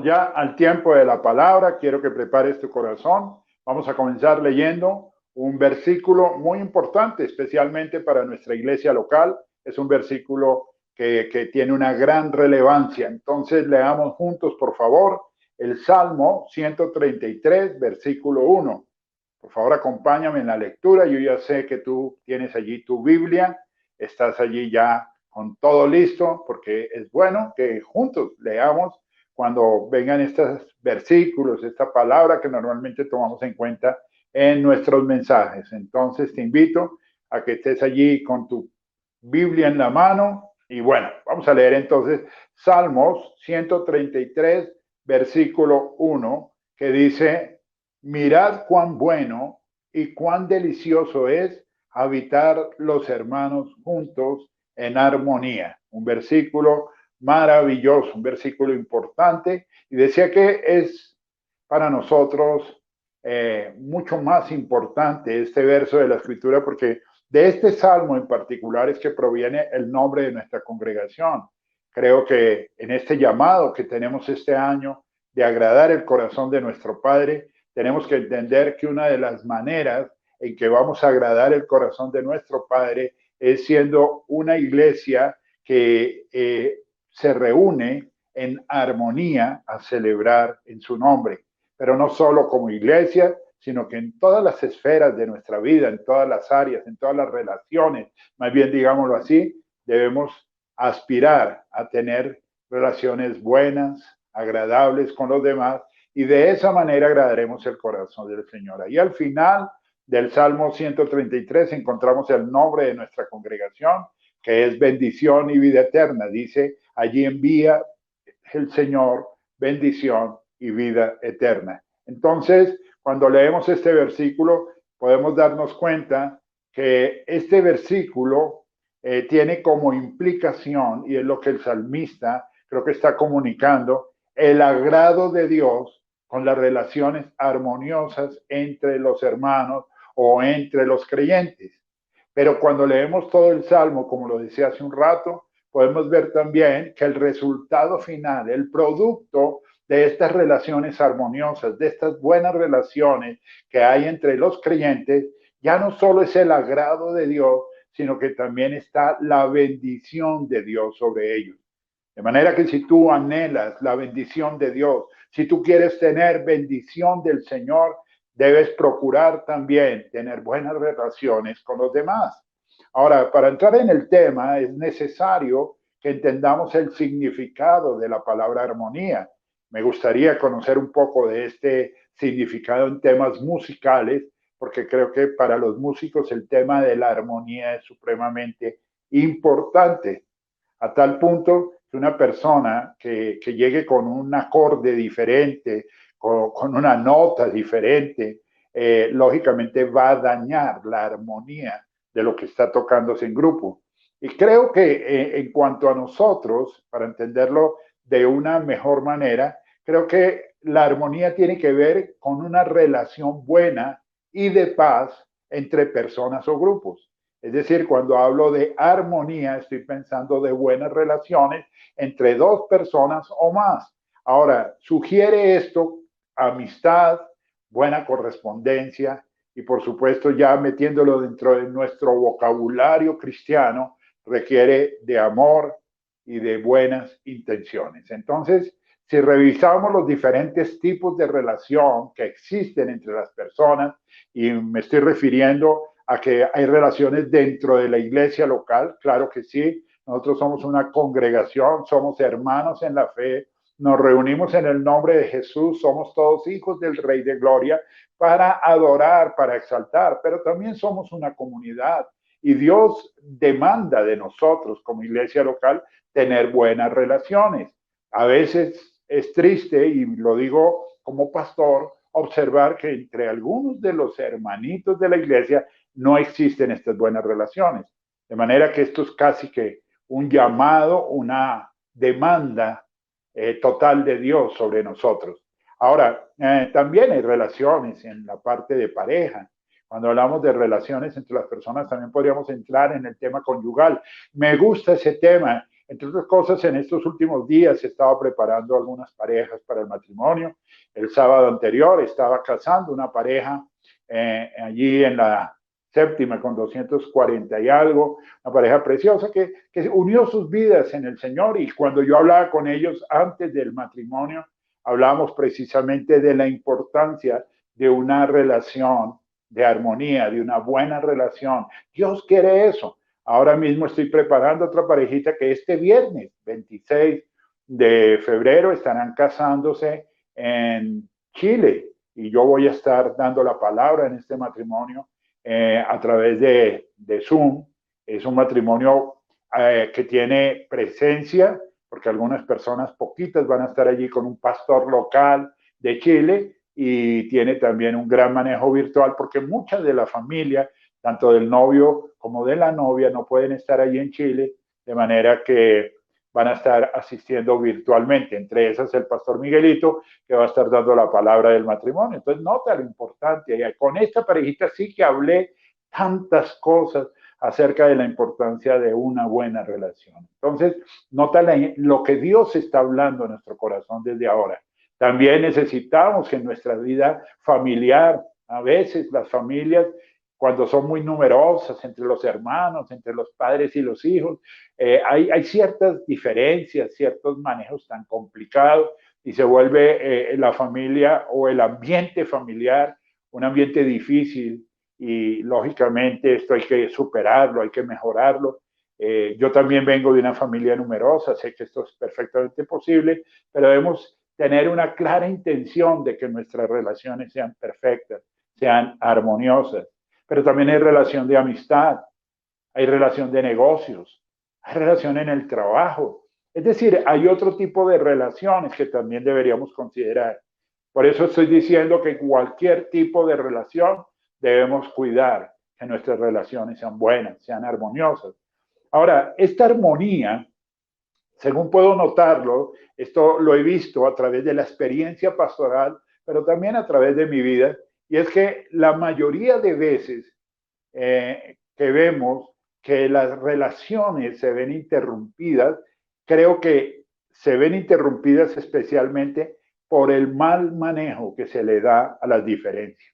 ya al tiempo de la palabra. Quiero que prepares tu corazón. Vamos a comenzar leyendo un versículo muy importante, especialmente para nuestra iglesia local. Es un versículo que tiene una gran relevancia. Entonces, leamos juntos, por favor, el Salmo 133, versículo 1. Por favor, acompáñame en la lectura. Yo ya sé que tú tienes allí tu Biblia, estás allí ya con todo listo, porque es bueno que juntos leamos cuando vengan estos versículos, esta palabra que normalmente tomamos en cuenta en nuestros mensajes. Entonces te invito a que estés allí con tu Biblia en la mano. Y bueno, vamos a leer entonces Salmos 133, versículo 1, que dice: mirad cuán bueno y cuán delicioso es habitar los hermanos juntos en armonía. Un versículo maravilloso, un versículo importante. Y decía que es para nosotros mucho más importante este verso de la Escritura, porque de este salmo en particular es que proviene el nombre de nuestra congregación. Creo que en este llamado que tenemos este año de agradar el corazón de nuestro Padre, tenemos que entender que una de las maneras en que vamos a agradar el corazón de nuestro Padre es siendo una iglesia que se reúne en armonía a celebrar en su nombre. Pero no solo como iglesia, sino que en todas las esferas de nuestra vida, en todas las áreas, en todas las relaciones, más bien digámoslo así, debemos aspirar a tener relaciones buenas, agradables con los demás, y de esa manera agradaremos el corazón del Señor. Y al final del Salmo 133 encontramos el nombre de nuestra congregación, que es bendición y vida eterna. Dice, allí envía el Señor bendición y vida eterna. Entonces, cuando leemos este versículo, podemos darnos cuenta que este versículo tiene como implicación, y es lo que el salmista creo que está comunicando, el agrado de Dios con las relaciones armoniosas entre los hermanos o entre los creyentes. Pero cuando leemos todo el Salmo, como lo decía hace un rato, podemos ver también que el resultado final, el producto de estas relaciones armoniosas, de estas buenas relaciones que hay entre los creyentes, ya no solo es el agrado de Dios, sino que también está la bendición de Dios sobre ellos. De manera que si tú anhelas la bendición de Dios, si tú quieres tener bendición del Señor, debes procurar también tener buenas relaciones con los demás. Ahora, para entrar en el tema, es necesario que entendamos el significado de la palabra armonía. Me gustaría conocer un poco de este significado en temas musicales, porque creo que para los músicos el tema de la armonía es supremamente importante, a tal punto que una persona que llegue con un acorde diferente, con una nota diferente, lógicamente va a dañar la armonía de lo que está tocándose en grupo. Y creo que en cuanto a nosotros, para entenderlo de una mejor manera, creo que la armonía tiene que ver con una relación buena y de paz entre personas o grupos. Es decir, cuando hablo de armonía, estoy pensando de buenas relaciones entre dos personas o más. Ahora, sugiere esto amistad, buena correspondencia y por supuesto ya metiéndolo dentro de nuestro vocabulario cristiano, requiere de amor y de buenas intenciones. Entonces, si revisamos los diferentes tipos de relación que existen entre las personas, y me estoy refiriendo a que hay relaciones dentro de la iglesia local, claro que sí, nosotros somos una congregación, somos hermanos en la fe, nos reunimos en el nombre de Jesús, somos todos hijos del Rey de Gloria para adorar, para exaltar, pero también somos una comunidad y Dios demanda de nosotros como iglesia local tener buenas relaciones. A veces es triste, y lo digo como pastor, observar que entre algunos de los hermanitos de la iglesia no existen estas buenas relaciones. De manera que esto es casi que un llamado, una demanda total de Dios sobre nosotros. Ahora, también hay relaciones en la parte de pareja. Cuando hablamos de relaciones entre las personas, también podríamos entrar en el tema conyugal. Me gusta ese tema Entre otras cosas, en estos últimos días he estado preparando algunas parejas para el matrimonio. El sábado anterior estaba casando una pareja allí en la séptima con 240 y algo, una pareja preciosa que unió sus vidas en el Señor. Y cuando yo hablaba con ellos antes del matrimonio, hablábamos precisamente de la importancia de una relación de armonía, de una buena relación. Dios quiere eso. Ahora mismo estoy preparando otra parejita que este viernes, 26 de febrero, estarán casándose en Chile y yo voy a estar dando la palabra en este matrimonio a través de Zoom. Es un matrimonio que tiene presencia, porque algunas personas, poquitas, van a estar allí con un pastor local de Chile y tiene también un gran manejo virtual, porque muchas de la familia, tanto del novio como de la novia, no pueden estar allí en Chile, de manera que van a estar asistiendo virtualmente. Entre esas el pastor Miguelito, que va a estar dando la palabra del matrimonio. Entonces, nota lo importante. Con esta parejita sí que hablé tantas cosas acerca de la importancia de una buena relación. Entonces, nota lo que Dios está hablando en nuestro corazón desde ahora. También necesitamos que en nuestra vida familiar, a veces las familias, cuando son muy numerosas entre los hermanos, entre los padres y los hijos, hay ciertas diferencias, ciertos manejos tan complicados y se vuelve la familia o el ambiente familiar un ambiente difícil y lógicamente esto hay que superarlo, hay que mejorarlo. Yo también vengo de una familia numerosa, sé que esto es perfectamente posible, pero debemos tener una clara intención de que nuestras relaciones sean perfectas, sean armoniosas. Pero también hay relación de amistad, hay relación de negocios, hay relación en el trabajo. Es decir, hay otro tipo de relaciones que también deberíamos considerar. Por eso estoy diciendo que cualquier tipo de relación debemos cuidar que nuestras relaciones sean buenas, sean armoniosas. Ahora, esta armonía, según puedo notarlo, esto lo he visto a través de la experiencia pastoral, pero también a través de mi vida, y es que la mayoría de veces que vemos que las relaciones se ven interrumpidas, creo que se ven interrumpidas especialmente por el mal manejo que se le da a las diferencias.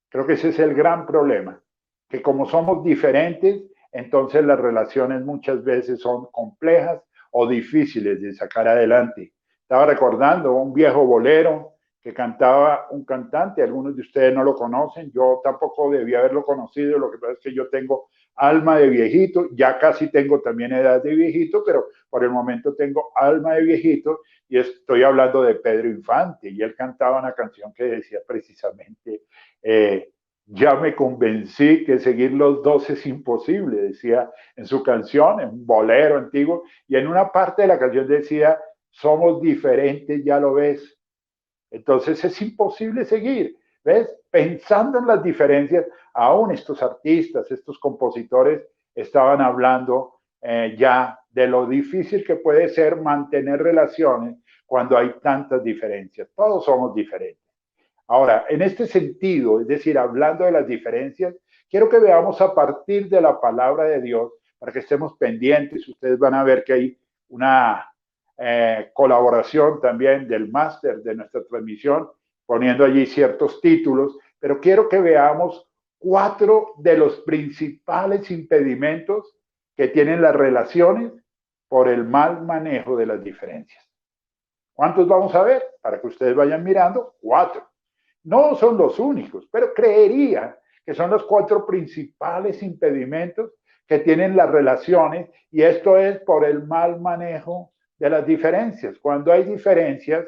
Creo que ese es el gran problema, que como somos diferentes, entonces las relaciones muchas veces son complejas o difíciles de sacar adelante. Estaba recordando un viejo bolero que cantaba un cantante, algunos de ustedes no lo conocen, yo tampoco debía haberlo conocido, lo que pasa es que yo tengo alma de viejito, ya casi tengo también edad de viejito, pero por el momento tengo alma de viejito y estoy hablando de Pedro Infante y él cantaba una canción que decía precisamente ya me convencí que seguir los dos es imposible, decía en su canción, en un bolero antiguo, y en una parte de la canción decía, somos diferentes, ya lo ves. Entonces es imposible seguir, ¿ves? Pensando en las diferencias, aún estos artistas, estos compositores estaban hablando ya de lo difícil que puede ser mantener relaciones cuando hay tantas diferencias. Todos somos diferentes. Ahora, en este sentido, es decir, hablando de las diferencias, quiero que veamos a partir de la palabra de Dios para que estemos pendientes. Ustedes van a ver que hay una colaboración también del máster de nuestra transmisión, poniendo allí ciertos títulos, pero quiero que veamos 4 de los principales impedimentos que tienen las relaciones por el mal manejo de las diferencias. ¿Cuántos vamos a ver? Para que ustedes vayan mirando, 4. No son los únicos, pero creería que son los 4 principales impedimentos que tienen las relaciones y esto es por el mal manejo de las diferencias. Cuando hay diferencias,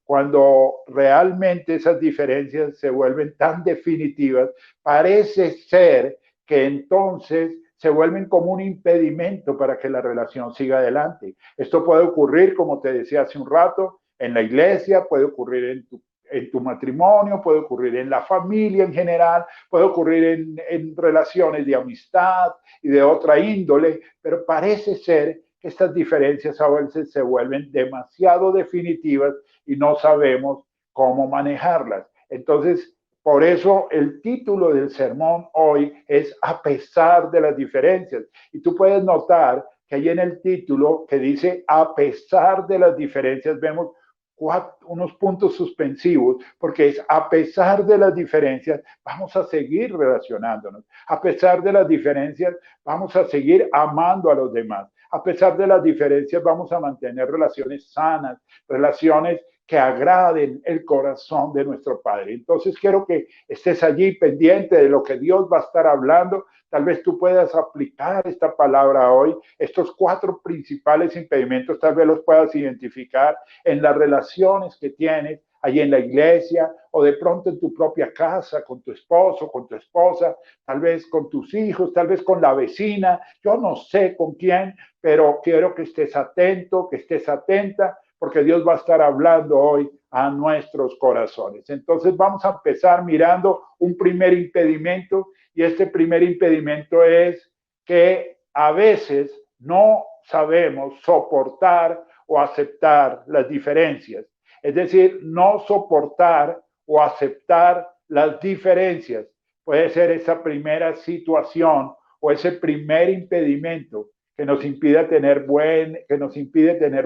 cuando realmente esas diferencias se vuelven tan definitivas, parece ser que entonces se vuelven como un impedimento para que la relación siga adelante. Esto puede ocurrir, como te decía hace un rato, en la iglesia, puede ocurrir en tu matrimonio, puede ocurrir en la familia en general, puede ocurrir en relaciones de amistad y de otra índole, pero parece ser que estas diferencias a veces se vuelven demasiado definitivas y no sabemos cómo manejarlas. Entonces, por eso el título del sermón hoy es A pesar de las diferencias. Y tú puedes notar que hay en el título que dice, a pesar de las diferencias, vemos unos puntos suspensivos, porque es a pesar de las diferencias, vamos a seguir relacionándonos. A pesar de las diferencias, vamos a seguir amando a los demás. A pesar de las diferencias, vamos a mantener relaciones sanas, relaciones que agraden el corazón de nuestro Padre. Entonces quiero que estés allí pendiente de lo que Dios va a estar hablando. Tal vez tú puedas aplicar esta palabra hoy. Estos 4 principales impedimentos tal vez los puedas identificar en las relaciones que tienes allí en la iglesia o de pronto en tu propia casa, con tu esposo, con tu esposa, tal vez con tus hijos, tal vez con la vecina. Yo no sé con quién, pero quiero que estés atento, que estés atenta, porque Dios va a estar hablando hoy a nuestros corazones. Entonces vamos a empezar mirando un primer impedimento, y este primer impedimento es que a veces no sabemos soportar o aceptar las diferencias. Es decir, no soportar o aceptar las diferencias. Puede ser esa primera situación o ese primer impedimento que nos impide tener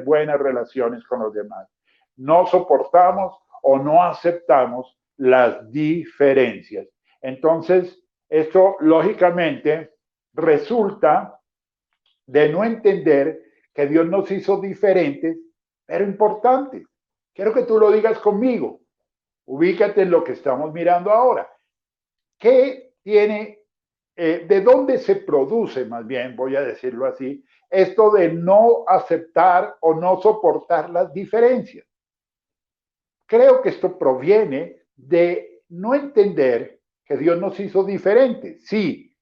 buenas relaciones con los demás. No soportamos o no aceptamos las diferencias. Entonces, esto lógicamente resulta de no entender que Dios nos hizo diferentes, pero importantes. Quiero que tú lo digas conmigo. Ubícate en lo que estamos mirando ahora. ¿Qué tiene, de dónde se produce, más bien, voy a decirlo así, esto de no aceptar o no soportar las diferencias? Creo que esto proviene de no entender que Dios nos hizo diferentes, sí,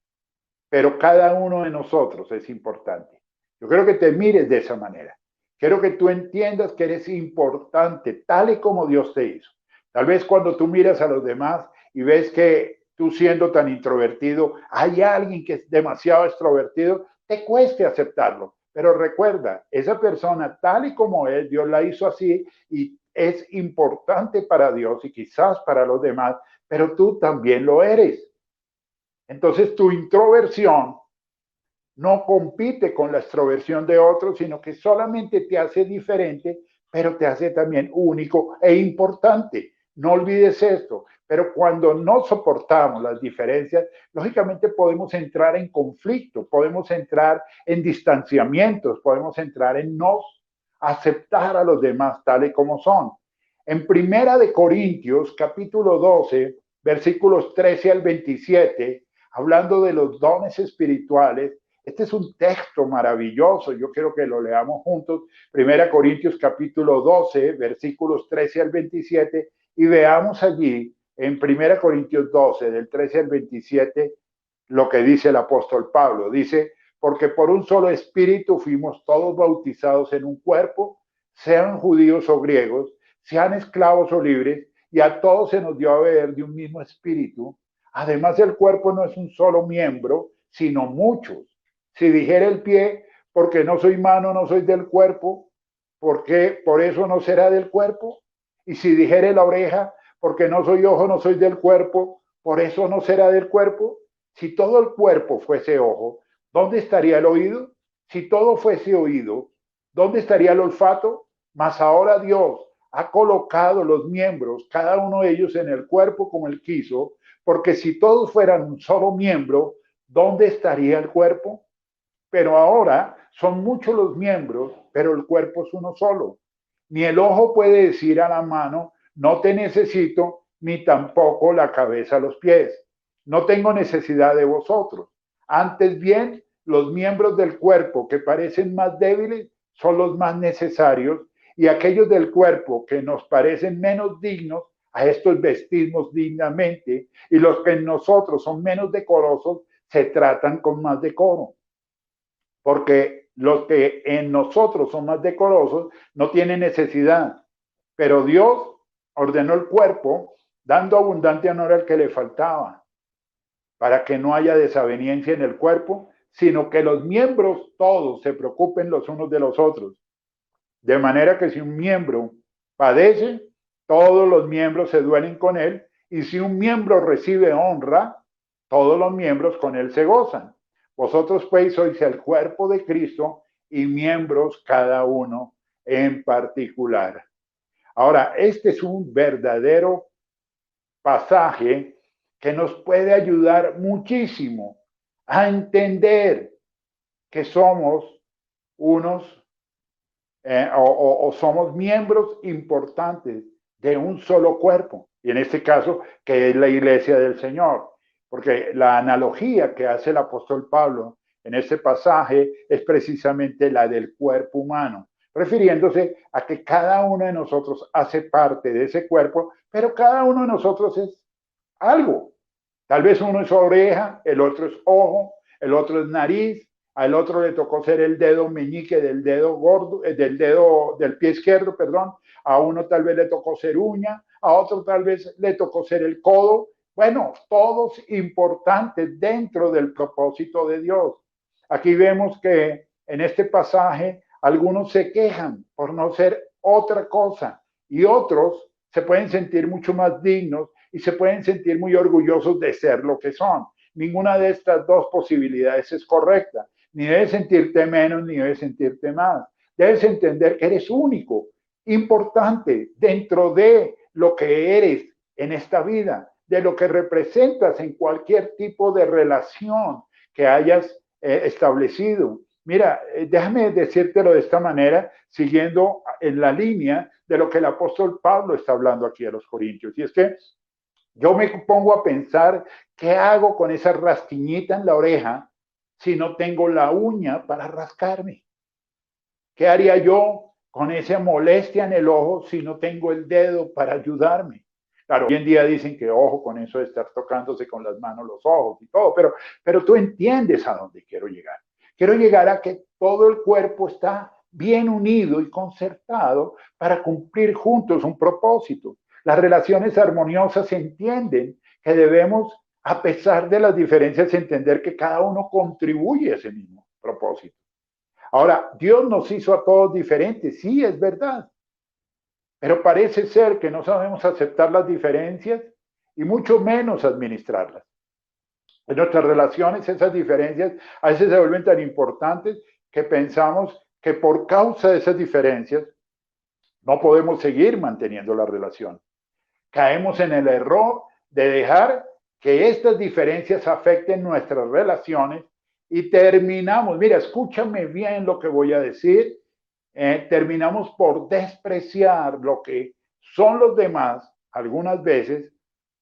pero cada uno de nosotros es importante. Yo quiero que te mires de esa manera. Quiero que tú entiendas que eres importante, tal y como Dios te hizo. Tal vez cuando tú miras a los demás y ves que tú siendo tan introvertido, hay alguien que es demasiado extrovertido, te cueste aceptarlo. Pero recuerda, esa persona tal y como es, Dios la hizo así y es importante para Dios y quizás para los demás, pero tú también lo eres. Entonces tu introversión no compite con la extroversión de otros, sino que solamente te hace diferente, pero te hace también único e importante. No olvides esto. Pero cuando no soportamos las diferencias, lógicamente podemos entrar en conflicto, podemos entrar en distanciamientos, podemos entrar en no aceptar a los demás tales como son. En Primera de Corintios, capítulo 12, versículos 13 al 27, hablando de los dones espirituales, este es un texto maravilloso, yo quiero que lo leamos juntos. Primera Corintios capítulo 12, versículos 13 al 27, y veamos allí en Primera Corintios 12, del 13 al 27, lo que dice el apóstol Pablo. Dice, porque por un solo espíritu fuimos todos bautizados en un cuerpo, sean judíos o griegos, sean esclavos o libres, y a todos se nos dio a beber de un mismo espíritu. Además, el cuerpo no es un solo miembro, sino muchos. Si dijera el pie, porque no soy mano, no soy del cuerpo, porque por eso no será del cuerpo. Y si dijere la oreja, porque no soy ojo, no soy del cuerpo, por eso no será del cuerpo. Si todo el cuerpo fuese ojo, ¿dónde estaría el oído? Si todo fuese oído, ¿dónde estaría el olfato? Mas ahora Dios ha colocado los miembros, cada uno de ellos en el cuerpo como él quiso, porque si todos fueran un solo miembro, ¿dónde estaría el cuerpo? Pero ahora son muchos los miembros, pero el cuerpo es uno solo. Ni el ojo puede decir a la mano, no te necesito, ni tampoco la cabeza a los pies. No tengo necesidad de vosotros. Antes bien, los miembros del cuerpo que parecen más débiles son los más necesarios, y aquellos del cuerpo que nos parecen menos dignos, a estos vestimos dignamente, y los que en nosotros son menos decorosos se tratan con más decoro. Porque los que en nosotros son más decorosos no tienen necesidad, pero Dios ordenó el cuerpo dando abundante honor al que le faltaba, para que no haya desaveniencia en el cuerpo, sino que los miembros todos se preocupen los unos de los otros. De manera que si un miembro padece, todos los miembros se duelen con él, y si un miembro recibe honra, todos los miembros con él se gozan. Vosotros pues sois el cuerpo de Cristo y miembros cada uno en particular. Ahora, este es un verdadero pasaje que nos puede ayudar muchísimo a entender que somos unos o somos miembros importantes de un solo cuerpo, y en este caso, que es la iglesia del Señor. Porque la analogía que hace el apóstol Pablo en este pasaje es precisamente la del cuerpo humano, refiriéndose a que cada uno de nosotros hace parte de ese cuerpo, pero cada uno de nosotros es algo. Tal vez uno es oreja, el otro es ojo, el otro es nariz, al otro le tocó ser el dedo meñique del dedo gordo, del dedo del pie izquierdo, perdón. A uno tal vez le tocó ser uña, a otro tal vez le tocó ser el codo. Bueno, todos importantes dentro del propósito de Dios. Aquí vemos que en este pasaje algunos se quejan por no ser otra cosa y otros se pueden sentir mucho más dignos y se pueden sentir muy orgullosos de ser lo que son. Ninguna de estas dos posibilidades es correcta. Ni debes sentirte menos, ni debes sentirte más. Debes entender que eres único, importante dentro de lo que eres en esta vida, de lo que representas en cualquier tipo de relación que hayas establecido. Mira, déjame decírtelo de esta manera, siguiendo en la línea de lo que el apóstol Pablo está hablando aquí a los Corintios. Y es que yo me pongo a pensar, ¿qué hago con esa rasquiñita en la oreja si no tengo la uña para rascarme? ¿Qué haría yo con esa molestia en el ojo si no tengo el dedo para ayudarme? Claro, hoy en día dicen que ojo con eso de estar tocándose con las manos los ojos y todo, pero tú entiendes a dónde quiero llegar. Quiero llegar a que todo el cuerpo está bien unido y concertado para cumplir juntos un propósito. Las relaciones armoniosas entienden que debemos, a pesar de las diferencias, entender que cada uno contribuye a ese mismo propósito. Ahora, Dios nos hizo a todos diferentes, sí, es verdad, pero parece ser que no sabemos aceptar las diferencias y mucho menos administrarlas. En nuestras relaciones esas diferencias a veces se vuelven tan importantes que pensamos que por causa de esas diferencias no podemos seguir manteniendo la relación. Caemos en el error de dejar que estas diferencias afecten nuestras relaciones y terminamos, mira, escúchame bien lo que voy a decir, terminamos por despreciar lo que son los demás algunas veces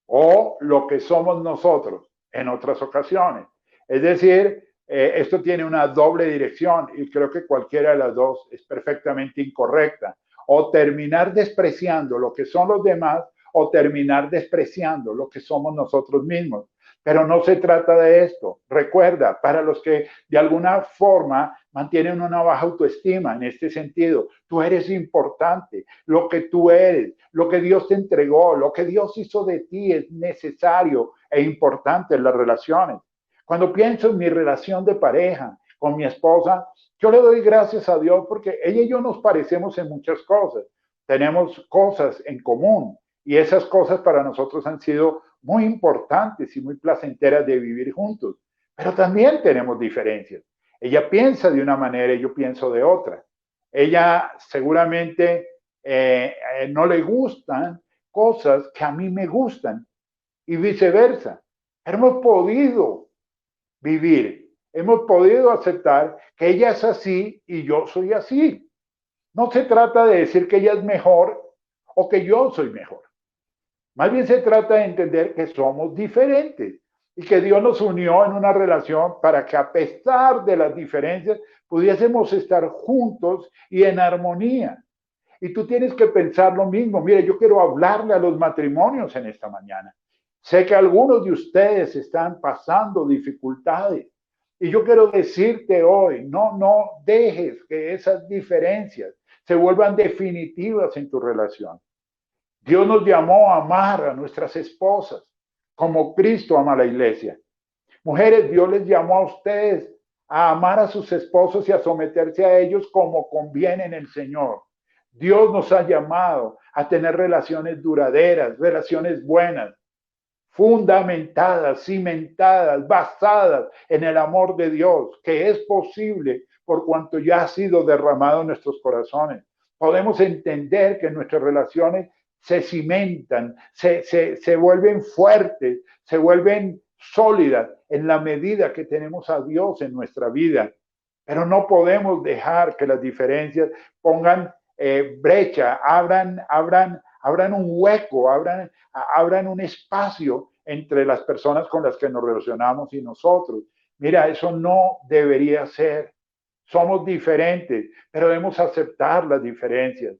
o lo que somos nosotros en otras ocasiones. Es decir, esto tiene una doble dirección y creo que cualquiera de las dos es perfectamente incorrecta. O terminar despreciando lo que son los demás o terminar despreciando lo que somos nosotros mismos. Pero no se trata de esto. Recuerda, para los que de alguna forma mantienen una baja autoestima en este sentido, tú eres importante, lo que tú eres, lo que Dios te entregó, lo que Dios hizo de ti es necesario e importante en las relaciones. Cuando pienso en mi relación de pareja con mi esposa, yo le doy gracias a Dios porque ella y yo nos parecemos en muchas cosas. Tenemos cosas en común y esas cosas para nosotros han sido muy importantes y muy placenteras de vivir juntos. Pero también tenemos diferencias. Ella piensa de una manera y yo pienso de otra. Ella seguramente no le gustan cosas que a mí me gustan y viceversa. Hemos podido vivir, hemos podido aceptar que ella es así y yo soy así. No se trata de decir que ella es mejor o que yo soy mejor. Más bien se trata de entender que somos diferentes y que Dios nos unió en una relación para que a pesar de las diferencias pudiésemos estar juntos y en armonía. Y tú tienes que pensar lo mismo. Mire, yo quiero hablarle a los matrimonios en esta mañana. Sé que algunos de ustedes están pasando dificultades. Y yo quiero decirte hoy, no dejes que esas diferencias se vuelvan definitivas en tu relación. Dios nos llamó a amar a nuestras esposas como Cristo ama a la iglesia. Mujeres, Dios les llamó a ustedes a amar a sus esposos y a someterse a ellos como conviene en el Señor. Dios nos ha llamado a tener relaciones duraderas, relaciones buenas, fundamentadas, cimentadas, basadas en el amor de Dios, que es posible por cuanto ya ha sido derramado en nuestros corazones. Podemos entender que nuestras relaciones se cimentan, se vuelven fuertes, se vuelven sólidas en la medida que tenemos a Dios en nuestra vida. Pero no podemos dejar que las diferencias pongan brecha, abran un hueco, abran un espacio entre las personas con las que nos relacionamos y nosotros. Mira, eso no debería ser. Somos diferentes, pero debemos aceptar las diferencias.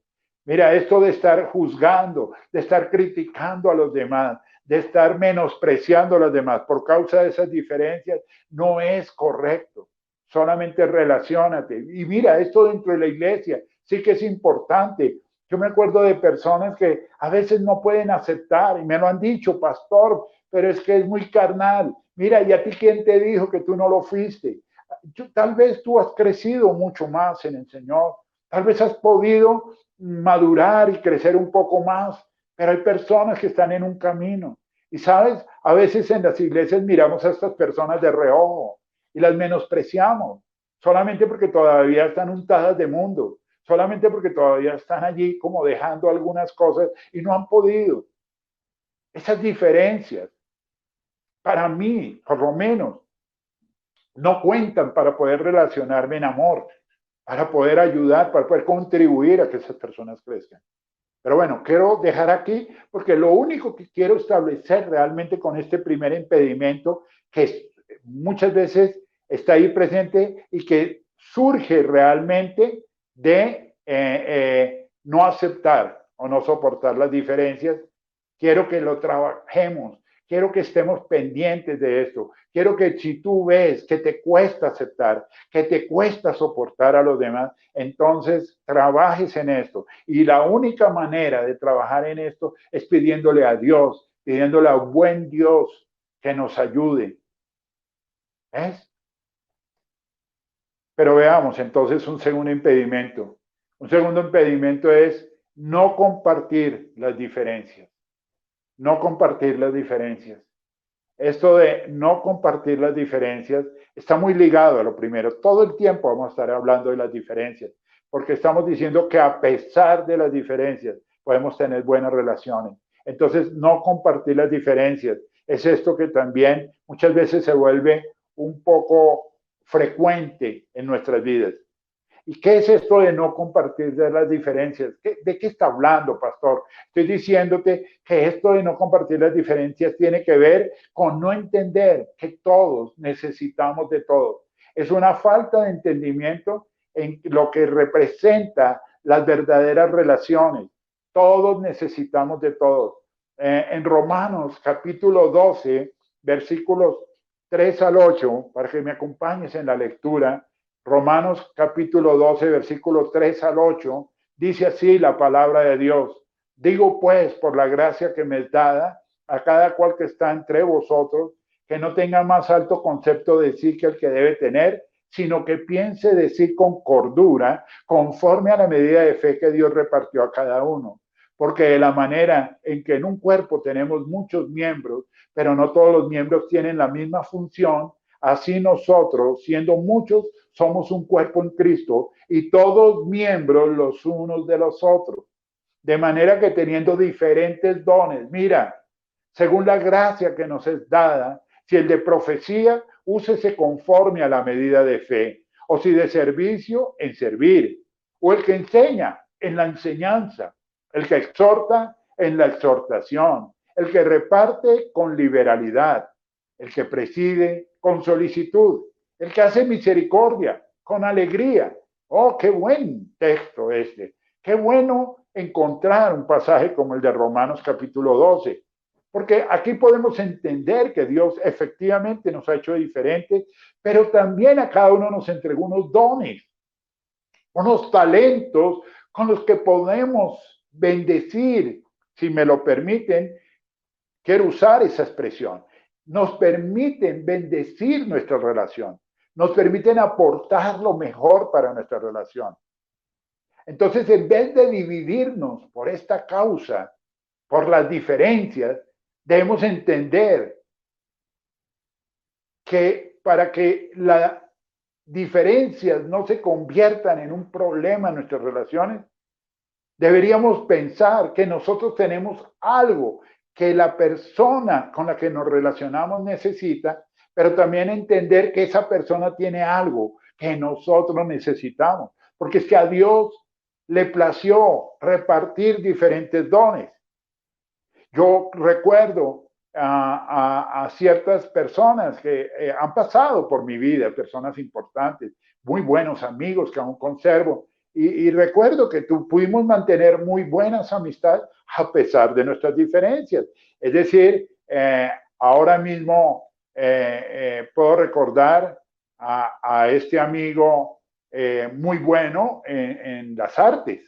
Mira, esto de estar juzgando, de estar criticando a los demás, de estar menospreciando a los demás por causa de esas diferencias, no es correcto. Solamente relaciónate. Y mira, esto dentro de la iglesia sí que es importante. Yo me acuerdo de personas que a veces no pueden aceptar y me lo han dicho, pastor, pero es que es muy carnal. Mira, ¿y a ti quién te dijo que tú no lo fuiste? Tal vez tú has crecido mucho más en el Señor, tal vez has podido madurar y crecer un poco más, pero hay personas que están en un camino. Y sabes, a veces en las iglesias miramos a estas personas de reojo y las menospreciamos, solamente porque todavía están untadas de mundo, solamente porque todavía están allí como dejando algunas cosas y no han podido. Esas diferencias, para mí, por lo menos, no cuentan para poder relacionarme en amor, para poder ayudar, para poder contribuir a que esas personas crezcan. Pero bueno, quiero dejar aquí porque lo único que quiero establecer realmente con este primer impedimento, que muchas veces está ahí presente y que surge realmente de no aceptar o no soportar las diferencias, quiero que lo trabajemos, quiero que estemos pendientes de esto, quiero que si tú ves que te cuesta aceptar, que te cuesta soportar a los demás, entonces trabajes en esto. Y la única manera de trabajar en esto es pidiéndole a Dios, pidiéndole a un buen Dios que nos ayude. ¿Ves? Pero veamos entonces un segundo impedimento. Un segundo impedimento es no compartir las diferencias. No compartir las diferencias. Esto de no compartir las diferencias está muy ligado a lo primero. Todo el tiempo vamos a estar hablando de las diferencias, porque estamos diciendo que a pesar de las diferencias podemos tener buenas relaciones. Entonces, no compartir las diferencias es esto que también muchas veces se vuelve un poco frecuente en nuestras vidas. ¿Y qué es esto de no compartir de las diferencias? ¿De qué está hablando, pastor? Estoy diciéndote que esto de no compartir las diferencias tiene que ver con no entender que todos necesitamos de todos. Es una falta de entendimiento en lo que representa las verdaderas relaciones. Todos necesitamos de todos. En Romanos capítulo 12, versículos 3 al 8, para que me acompañes en la lectura, Romanos capítulo 12, versículos 3 al 8, dice así la palabra de Dios. Digo pues, por la gracia que me es dada, a cada cual que está entre vosotros, que no tenga más alto concepto de sí que el que debe tener, sino que piense de sí con cordura, conforme a la medida de fe que Dios repartió a cada uno. Porque de la manera en que en un cuerpo tenemos muchos miembros, pero no todos los miembros tienen la misma función, así nosotros, siendo muchos, somos un cuerpo en Cristo y todos miembros los unos de los otros. De manera que teniendo diferentes dones, mira, según la gracia que nos es dada, si el de profecía, úsese conforme a la medida de fe, o si de servicio, en servir, o el que enseña, en la enseñanza, el que exhorta, en la exhortación, el que reparte con liberalidad, el que preside con solicitud, el que hace misericordia con alegría. Oh, qué buen texto este. Qué bueno encontrar un pasaje como el de Romanos capítulo 12, porque aquí podemos entender que Dios efectivamente nos ha hecho diferentes, pero también a cada uno nos entregó unos dones, unos talentos con los que podemos bendecir, si me lo permiten, quiero usar esa expresión, nos permiten bendecir nuestra relación, nos permiten aportar lo mejor para nuestra relación. Entonces, en vez de dividirnos por esta causa, por las diferencias, Debemos entender que para que las diferencias no se conviertan en un problema en nuestras relaciones, deberíamos pensar que nosotros tenemos algo que la persona con la que nos relacionamos necesita, pero también entender que esa persona tiene algo que nosotros necesitamos. Porque es que a Dios le plació repartir diferentes dones. Yo recuerdo a ciertas personas que han pasado por mi vida, personas importantes, muy buenos amigos que aún conservo, y recuerdo que pudimos mantener muy buenas amistades a pesar de nuestras diferencias. Es decir, ahora mismo puedo recordar a este amigo muy bueno en las artes.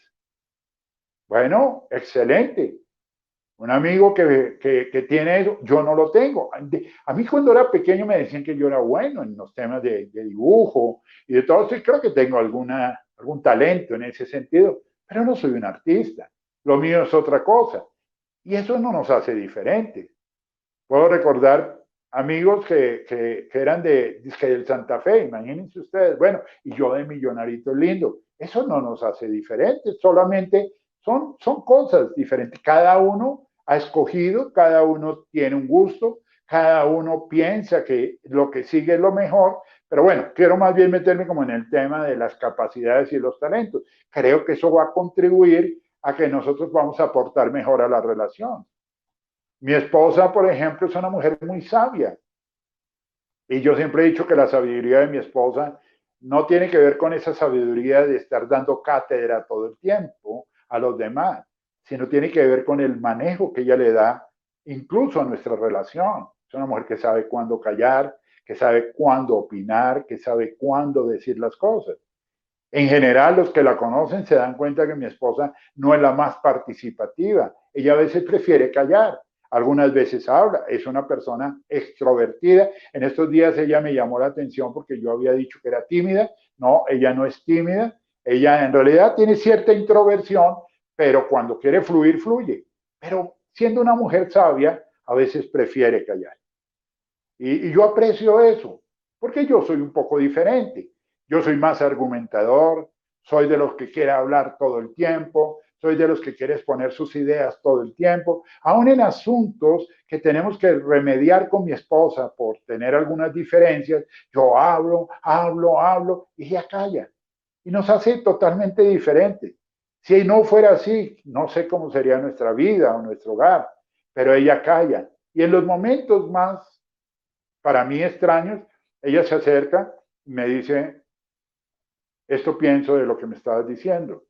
Bueno, excelente. Un amigo que tiene eso, yo no lo tengo. A mí cuando era pequeño me decían que yo era bueno en los temas de dibujo y de todo eso, y creo que tengo algún talento en ese sentido, pero no soy un artista. Lo mío es otra cosa. Y eso no nos hace diferentes. Puedo recordar amigos que eran del Santa Fe, imagínense ustedes, bueno, y yo de Millonarito Lindo. Eso no nos hace diferentes, solamente son cosas diferentes. Cada uno ha escogido, cada uno tiene un gusto, cada uno piensa que lo que sigue es lo mejor, pero bueno, quiero más bien meterme como en el tema de las capacidades y los talentos. Creo que eso va a contribuir a que nosotros vamos a aportar mejor a la relación. Mi esposa, por ejemplo, es una mujer muy sabia. Y yo siempre he dicho que la sabiduría de mi esposa no tiene que ver con esa sabiduría de estar dando cátedra todo el tiempo a los demás, sino tiene que ver con el manejo que ella le da incluso a nuestra relación. Es una mujer que sabe cuándo callar, que sabe cuándo opinar, que sabe cuándo decir las cosas. En general, los que la conocen se dan cuenta que mi esposa no es la más participativa. Ella a veces prefiere callar, algunas veces habla. Es una persona extrovertida. En estos días ella me llamó la atención porque yo había dicho que era tímida. No, ella no es tímida. Ella en realidad tiene cierta introversión, pero cuando quiere fluir, fluye. Pero siendo una mujer sabia, a veces prefiere callar. Y yo aprecio eso, porque yo soy un poco diferente. Yo soy más argumentador, soy de los que quiere hablar todo el tiempo, soy de los que quiere exponer sus ideas todo el tiempo, aún en asuntos que tenemos que remediar con mi esposa por tener algunas diferencias. Yo hablo y ella calla. Y nos hace totalmente diferentes. Si no fuera así, no sé cómo sería nuestra vida o nuestro hogar, pero ella calla. Y en los momentos más para mí extraños, ella se acerca y me dice, esto pienso de lo que me estabas diciendo,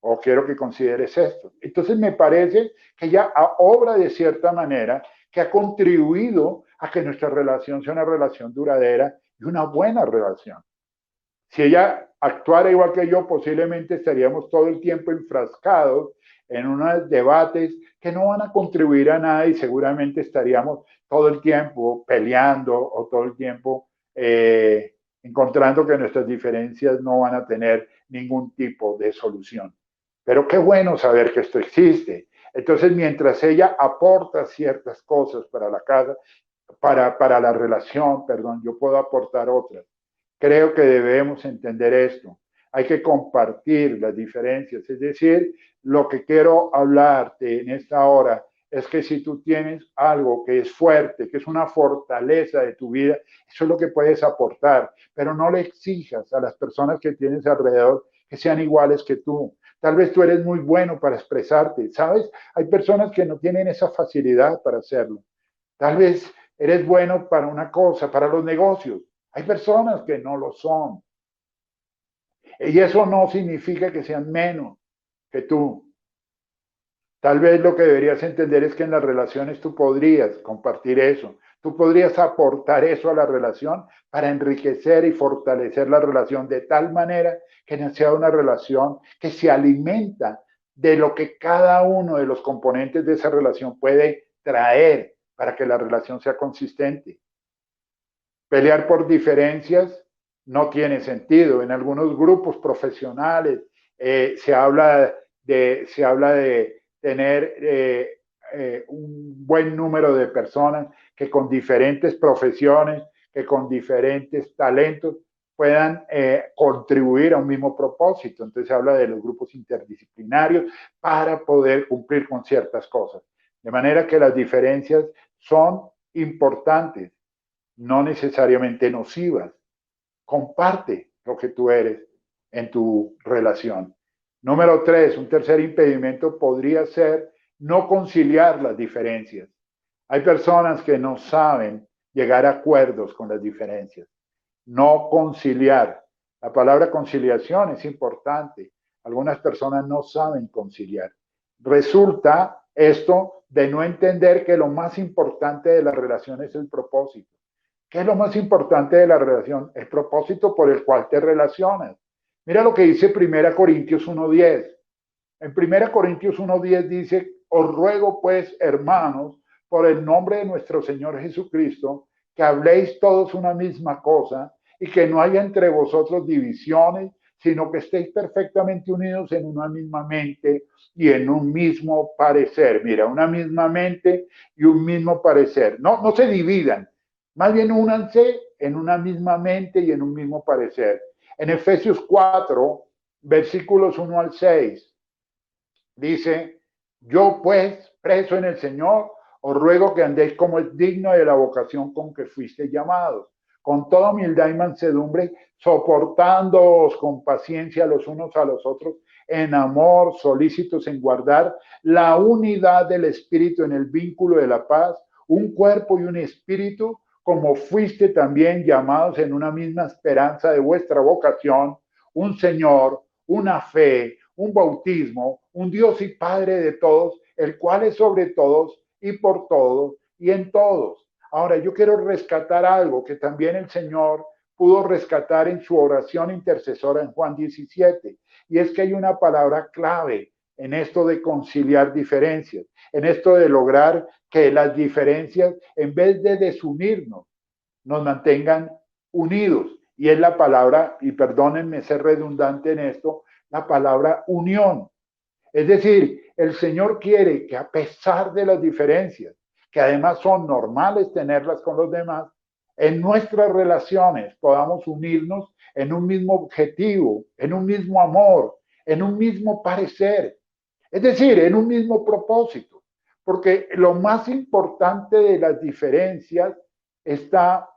o quiero que consideres esto. Entonces me parece que ella obra de cierta manera que ha contribuido a que nuestra relación sea una relación duradera y una buena relación. Si ella actuara igual que yo, posiblemente estaríamos todo el tiempo enfrascados en unos debates que no van a contribuir a nada y seguramente estaríamos todo el tiempo peleando o todo el tiempo encontrando que nuestras diferencias no van a tener ningún tipo de solución. Pero qué bueno saber que esto existe. Entonces, mientras ella aporta ciertas cosas para la casa, para la relación, perdón, yo puedo aportar otras. Creo que debemos entender esto. Hay que compartir las diferencias. Es decir, lo que quiero hablarte en esta hora es que si tú tienes algo que es fuerte, que es una fortaleza de tu vida, eso es lo que puedes aportar, pero no le exijas a las personas que tienes alrededor que sean iguales que tú. Tal vez tú eres muy bueno para expresarte, ¿sabes? Hay personas que no tienen esa facilidad para hacerlo. Tal vez eres bueno para una cosa, para los negocios. Hay personas que no lo son. Y eso no significa que sean menos que tú. Tal vez lo que deberías entender es que en las relaciones tú podrías compartir eso. Tú podrías aportar eso a la relación para enriquecer y fortalecer la relación de tal manera que no sea una relación que se alimenta de lo que cada uno de los componentes de esa relación puede traer para que la relación sea consistente. Pelear por diferencias no tiene sentido. En algunos grupos profesionales se habla de tener un buen número de personas que con diferentes profesiones, que con diferentes talentos puedan contribuir a un mismo propósito. Entonces se habla de los grupos interdisciplinarios para poder cumplir con ciertas cosas. De manera que las diferencias son importantes, no necesariamente nocivas. Comparte lo que tú eres en tu relación. Número 3, un tercer impedimento podría ser no conciliar las diferencias. Hay personas que no saben llegar a acuerdos con las diferencias. No conciliar. La palabra conciliación es importante. Algunas personas no saben conciliar. Resulta esto de no entender que lo más importante de la relación es el propósito. ¿Qué es lo más importante de la relación? El propósito por el cual te relacionas. Mira lo que dice 1 Corintios 1:10. En 1 Corintios 1:10 dice, os ruego pues, hermanos, por el nombre de nuestro Señor Jesucristo, que habléis todos una misma cosa y que no haya entre vosotros divisiones, sino que estéis perfectamente unidos en una misma mente y en un mismo parecer. Mira, una misma mente y un mismo parecer. No se dividan, más bien únanse en una misma mente y en un mismo parecer. En Efesios 4, versículos 1 al 6, dice, yo pues, preso en el Señor, os ruego que andéis como es digno de la vocación con que fuisteis llamados, con toda humildad y mansedumbre, soportándoos con paciencia los unos a los otros, en amor, solícitos en guardar la unidad del Espíritu en el vínculo de la paz, un cuerpo y un espíritu, como fuiste también llamados en una misma esperanza de vuestra vocación, un Señor, una fe, un bautismo, un Dios y Padre de todos, el cual es sobre todos y por todos y en todos. Ahora, yo quiero rescatar algo que también el Señor pudo rescatar en su oración intercesora en Juan 17, y es que hay una palabra clave en esto de conciliar diferencias, en esto de lograr que las diferencias, en vez de desunirnos, nos mantengan unidos. Y es la palabra, y perdónenme ser redundante en esto, la palabra unión. Es decir, el Señor quiere que a pesar de las diferencias, que además son normales tenerlas con los demás, en nuestras relaciones podamos unirnos en un mismo objetivo, en un mismo amor, en un mismo parecer, es decir, en un mismo propósito. Porque lo más importante de las diferencias está,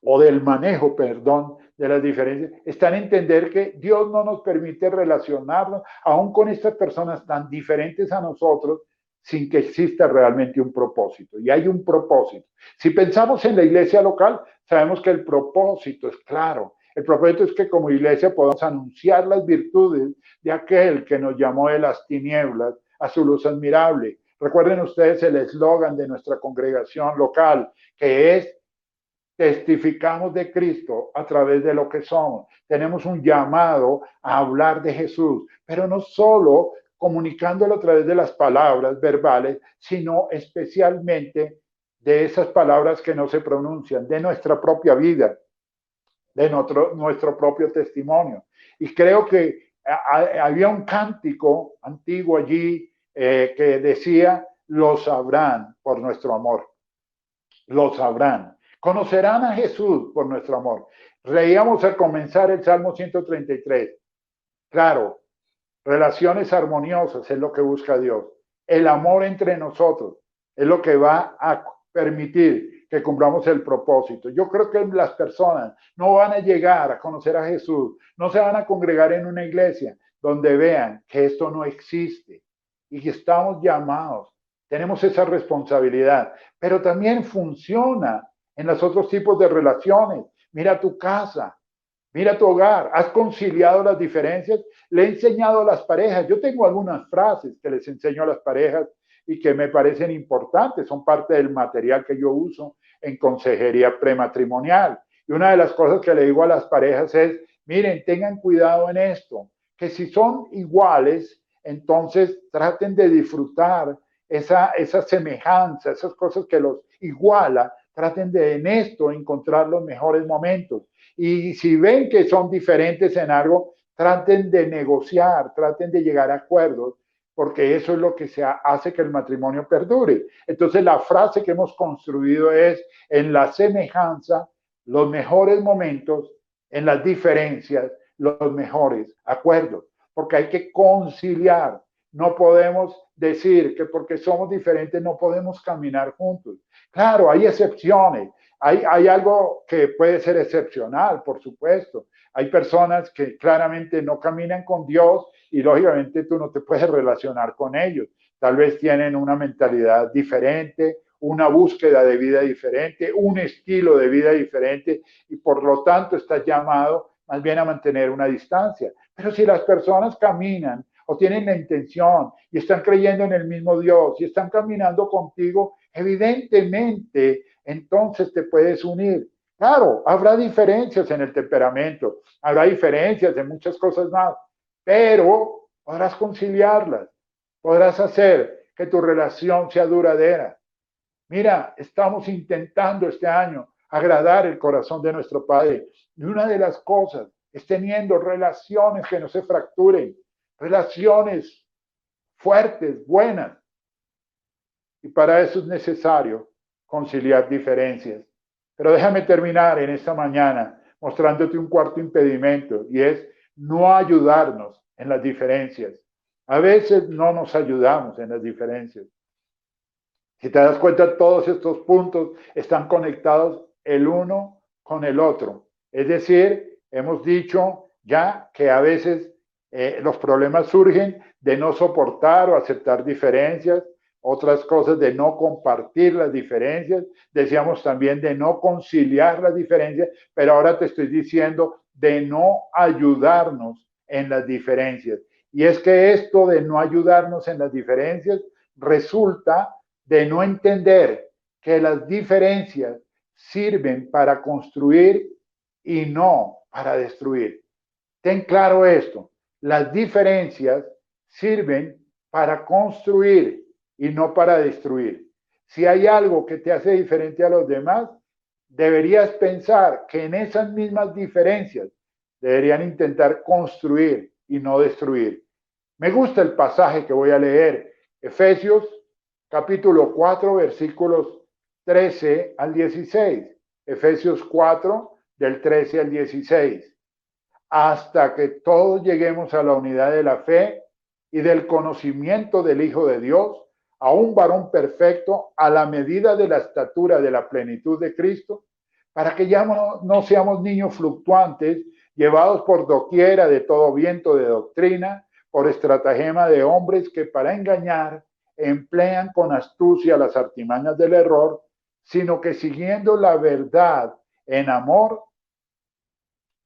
o del manejo, perdón, de las diferencias, está en entender que Dios no nos permite relacionarnos aún con estas personas tan diferentes a nosotros sin que exista realmente un propósito. Y hay un propósito. Si pensamos en la iglesia local, sabemos que el propósito es claro. El propósito es que como iglesia podamos anunciar las virtudes de aquel que nos llamó de las tinieblas a su luz admirable. Recuerden ustedes el eslogan de nuestra congregación local, que es testificamos de Cristo a través de lo que somos. Tenemos un llamado a hablar de Jesús, pero no solo comunicándolo a través de las palabras verbales, sino especialmente de esas palabras que no se pronuncian, de nuestra propia vida, de nuestro propio testimonio. Y creo que había un cántico antiguo allí que decía, lo sabrán por nuestro amor, lo sabrán. Conocerán a Jesús por nuestro amor. Leíamos al comenzar el Salmo 133. Claro, relaciones armoniosas es lo que busca Dios. El amor entre nosotros es lo que va a permitir que cumplamos el propósito. Yo creo que las personas no van a llegar a conocer a Jesús, no se van a congregar en una iglesia donde vean que esto no existe y que estamos llamados. Tenemos esa responsabilidad, pero también funciona en los otros tipos de relaciones. Mira tu casa, mira tu hogar, has conciliado las diferencias, le he enseñado a las parejas. Yo tengo algunas frases que les enseño a las parejas y que me parecen importantes, son parte del material que yo uso en consejería prematrimonial. Y una de las cosas que le digo a las parejas es, miren, tengan cuidado en esto, que si son iguales, entonces traten de disfrutar esa semejanza, esas cosas que los iguala, traten de en esto encontrar los mejores momentos. Y si ven que son diferentes en algo, traten de negociar, traten de llegar a acuerdos porque eso es lo que hace que el matrimonio perdure. Entonces la frase que hemos construido es: en la semejanza, los mejores momentos; en las diferencias, los mejores acuerdos, porque hay que conciliar. No podemos decir que porque somos diferentes no podemos caminar juntos. Claro, hay excepciones. Hay algo que puede ser excepcional, por supuesto. Hay personas que claramente no caminan con Dios y lógicamente tú no te puedes relacionar con ellos. Tal vez tienen una mentalidad diferente, una búsqueda de vida diferente, un estilo de vida diferente y por lo tanto estás llamado más bien a mantener una distancia. Pero si las personas caminan o tienen la intención y están creyendo en el mismo Dios y están caminando contigo, evidentemente entonces te puedes unir. Claro, habrá diferencias en el temperamento, habrá diferencias en muchas cosas más, pero podrás conciliarlas, podrás hacer que tu relación sea duradera. Mira, estamos intentando este año agradar el corazón de nuestro Padre. Y una de las cosas es teniendo relaciones que no se fracturen, relaciones fuertes, buenas. Y para eso es necesario conciliar diferencias. Pero déjame terminar en esta mañana mostrándote un cuarto impedimento y es no ayudarnos en las diferencias. A veces no nos ayudamos en las diferencias. Si te das cuenta, todos estos puntos están conectados el uno con el otro. Es decir, hemos dicho ya que a veces los problemas surgen de no soportar o aceptar diferencias, otras cosas de no compartir las diferencias, decíamos también de no conciliar las diferencias, pero ahora te estoy diciendo de no ayudarnos en las diferencias. Y es que esto de no ayudarnos en las diferencias resulta de no entender que las diferencias sirven para construir y no para destruir. Ten claro esto, las diferencias sirven para construir y no para destruir. Si hay algo que te hace diferente a los demás, deberías pensar que en esas mismas diferencias deberían intentar construir y no destruir. Me gusta el pasaje que voy a leer, Efesios capítulo 4, versículos 13 al 16. Efesios 4, del 13 al 16. Hasta que todos lleguemos a la unidad de la fe y del conocimiento del Hijo de Dios, a un varón perfecto, a la medida de la estatura de la plenitud de Cristo, para que ya no seamos niños fluctuantes, llevados por doquiera de todo viento de doctrina, por estratagema de hombres que para engañar emplean con astucia las artimañas del error, sino que siguiendo la verdad en amor,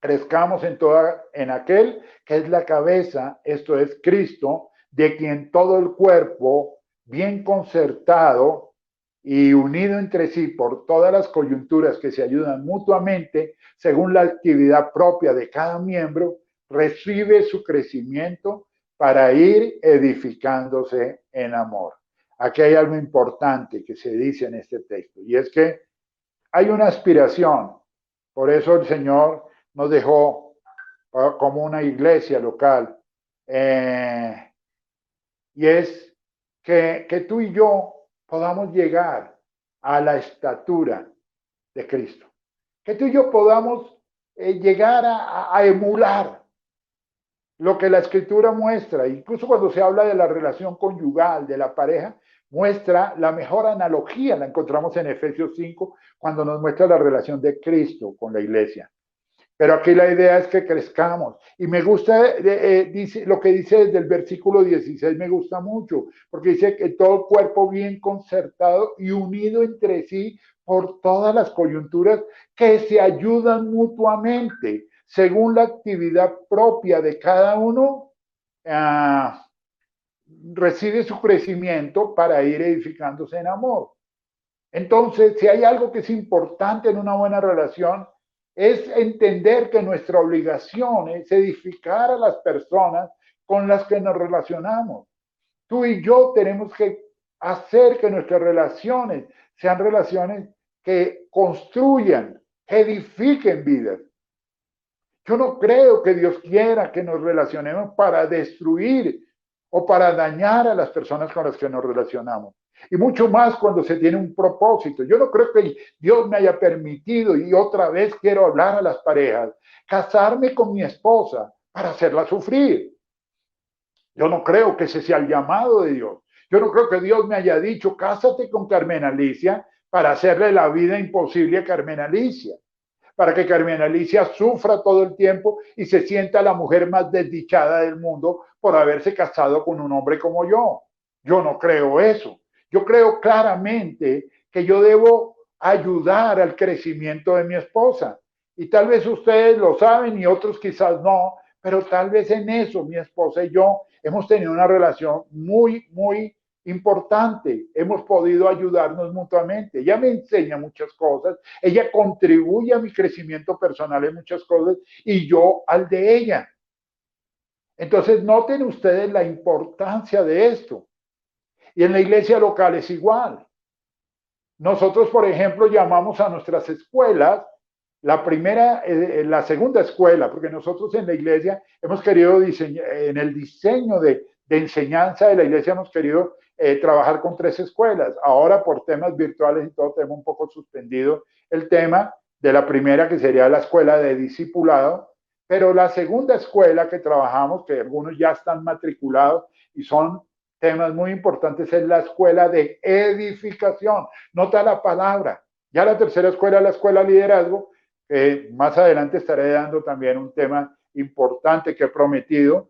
crezcamos en aquel que es la cabeza, esto es Cristo, de quien todo el cuerpo, bien concertado y unido entre sí por todas las coyunturas que se ayudan mutuamente, según la actividad propia de cada miembro, recibe su crecimiento para ir edificándose en amor. Aquí hay algo importante que se dice en este texto, y es que hay una aspiración. Por eso el Señor nos dejó como una iglesia local. Y es que tú y yo podamos llegar a la estatura de Cristo. Que tú y yo podamos llegar a emular lo que la escritura muestra, incluso cuando se habla de la relación conyugal, de la pareja, muestra la mejor analogía, la encontramos en Efesios 5, cuando nos muestra la relación de Cristo con la iglesia. Pero aquí la idea es que crezcamos. Y me gusta, dice, lo que dice desde el versículo 16, me gusta mucho, porque dice que todo cuerpo bien concertado y unido entre sí por todas las coyunturas que se ayudan mutuamente, según la actividad propia de cada uno, recibe su crecimiento para ir edificándose en amor. Entonces, si hay algo que es importante en una buena relación, es entender que nuestra obligación es edificar a las personas con las que nos relacionamos. Tú y yo tenemos que hacer que nuestras relaciones sean relaciones que construyan, que edifiquen vidas. Yo no creo que Dios quiera que nos relacionemos para destruir o para dañar a las personas con las que nos relacionamos. Y mucho más cuando se tiene un propósito. Yo no creo que Dios me haya permitido, y otra vez quiero hablar a las parejas, casarme con mi esposa para hacerla sufrir. Yo no creo que ese sea el llamado de Dios. Yo no creo que Dios me haya dicho, cásate con Carmen Alicia para hacerle la vida imposible a Carmen Alicia, para que Carmen Alicia sufra todo el tiempo y se sienta la mujer más desdichada del mundo por haberse casado con un hombre como yo. Yo no creo eso. Yo creo claramente que yo debo ayudar al crecimiento de mi esposa. Y tal vez ustedes lo saben y otros quizás no, pero tal vez en eso mi esposa y yo hemos tenido una relación muy importante. Hemos podido ayudarnos mutuamente. Ella me enseña muchas cosas, ella contribuye a mi crecimiento personal en muchas cosas y yo al de ella. Entonces, noten ustedes la importancia de esto. Y en la iglesia local es igual. Nosotros, por ejemplo, llamamos a nuestras escuelas la segunda escuela, porque nosotros en la iglesia hemos querido diseñar, en el diseño de enseñanza de la iglesia hemos querido trabajar con 3 escuelas. Ahora por temas virtuales y todo tenemos un poco suspendido el tema de la primera, que sería la escuela de discipulado, pero la segunda escuela que trabajamos, que algunos ya están matriculados y son temas muy importantes, es la escuela de edificación. Nota la palabra. Ya la tercera escuela es la escuela de liderazgo. Más adelante estaré dando también un tema importante que he prometido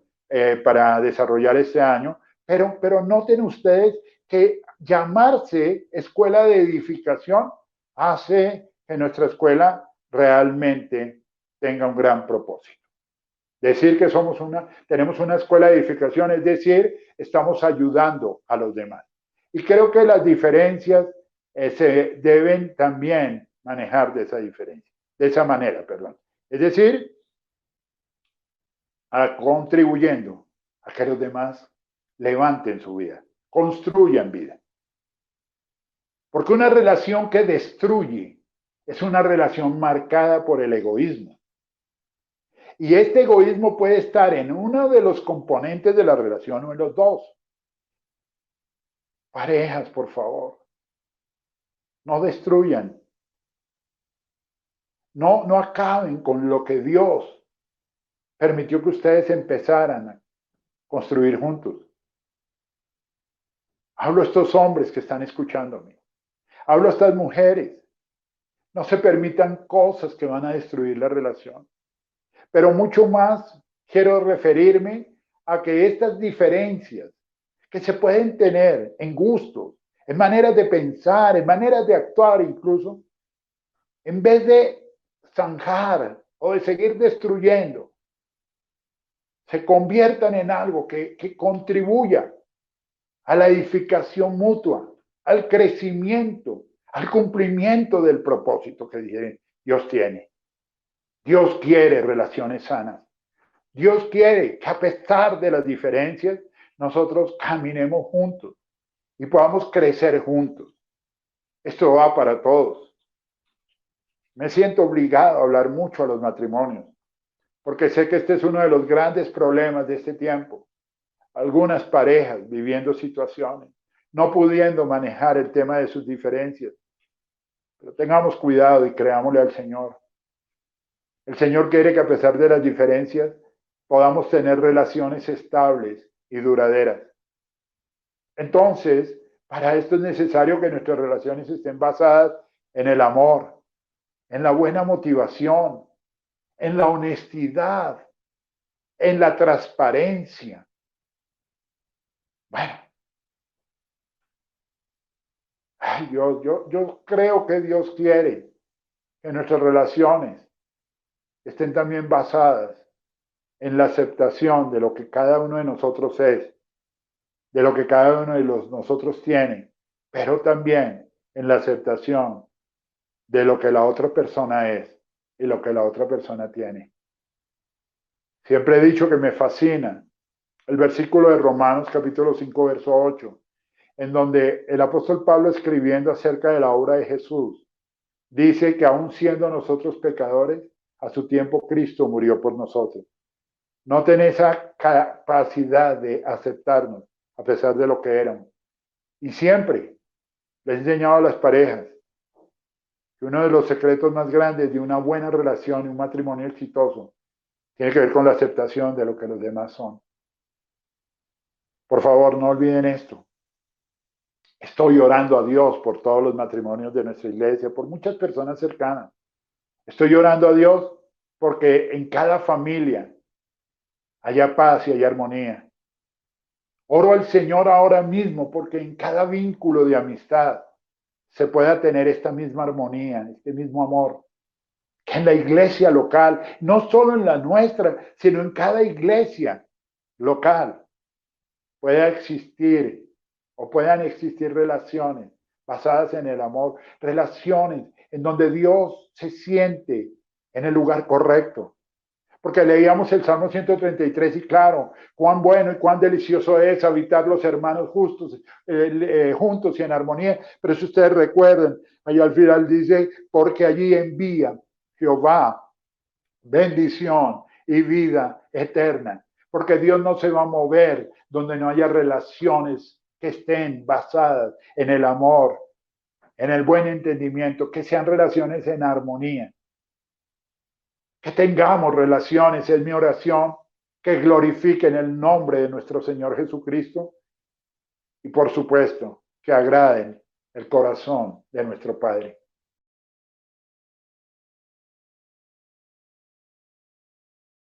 para desarrollar este año. Pero noten ustedes que llamarse escuela de edificación hace que nuestra escuela realmente tenga un gran propósito. Decir que tenemos una escuela de edificación, es decir, estamos ayudando a los demás. Y creo que las diferencias se deben también manejar de esa manera, perdón. Es decir, contribuyendo a que los demás levanten su vida, construyan vida. Porque una relación que destruye es una relación marcada por el egoísmo. Y este egoísmo puede estar en uno de los componentes de la relación o en los dos. Parejas, por favor, no destruyan. No acaben con lo que Dios permitió que ustedes empezaran a construir juntos. Hablo a estos hombres que están escuchándome. Hablo a estas mujeres. No se permitan cosas que van a destruir la relación. Pero mucho más quiero referirme a que estas diferencias que se pueden tener en gustos, en maneras de pensar, en maneras de actuar incluso, en vez de zanjar o de seguir destruyendo, se conviertan en algo que contribuya a la edificación mutua, al crecimiento, al cumplimiento del propósito que Dios tiene. Dios quiere relaciones sanas. Dios quiere que a pesar de las diferencias, nosotros caminemos juntos y podamos crecer juntos. Esto va para todos. Me siento obligado a hablar mucho a los matrimonios, porque sé que este es uno de los grandes problemas de este tiempo. Algunas parejas viviendo situaciones, no pudiendo manejar el tema de sus diferencias. Pero tengamos cuidado y creámosle al Señor. El Señor quiere que a pesar de las diferencias podamos tener relaciones estables y duraderas. Entonces, para esto es necesario que nuestras relaciones estén basadas en el amor, en la buena motivación, en la honestidad, en la transparencia. Bueno, yo creo que Dios quiere que nuestras relaciones estén también basadas en la aceptación de lo que cada uno de nosotros es, de lo que cada uno de nosotros tiene, pero también en la aceptación de lo que la otra persona es y lo que la otra persona tiene. Siempre he dicho que me fascina el versículo de Romanos capítulo 5, verso 8, en donde el apóstol Pablo, escribiendo acerca de la obra de Jesús, dice que aun siendo nosotros pecadores, a su tiempo Cristo murió por nosotros. no tenés esa capacidad de aceptarnos a pesar de lo que éramos. Y siempre le he enseñado a las parejas que uno de los secretos más grandes de una buena relación y un matrimonio exitoso tiene que ver con la aceptación de lo que los demás son. Por favor, no olviden esto. Estoy orando a Dios por todos los matrimonios de nuestra iglesia, por muchas personas cercanas. Estoy orando a Dios porque en cada familia haya paz y haya armonía. Oro al Señor ahora mismo porque en cada vínculo de amistad se pueda tener esta misma armonía, este mismo amor. Que en la iglesia local, no solo en la nuestra, sino en cada iglesia local, pueda existir o puedan existir relaciones basadas en el amor, relaciones en donde Dios se siente en el lugar correcto. Porque leíamos el Salmo 133 y claro, cuán bueno y cuán delicioso es habitar los hermanos justos, juntos y en armonía. Pero si ustedes recuerdan, allá al final dice, porque allí envía Jehová bendición y vida eterna. Porque Dios no se va a mover donde no haya relaciones que estén basadas en el amor, en el buen entendimiento, que sean relaciones en armonía. Que tengamos relaciones, es mi oración, que glorifiquen el nombre de nuestro Señor Jesucristo y por supuesto que agraden el corazón de nuestro Padre.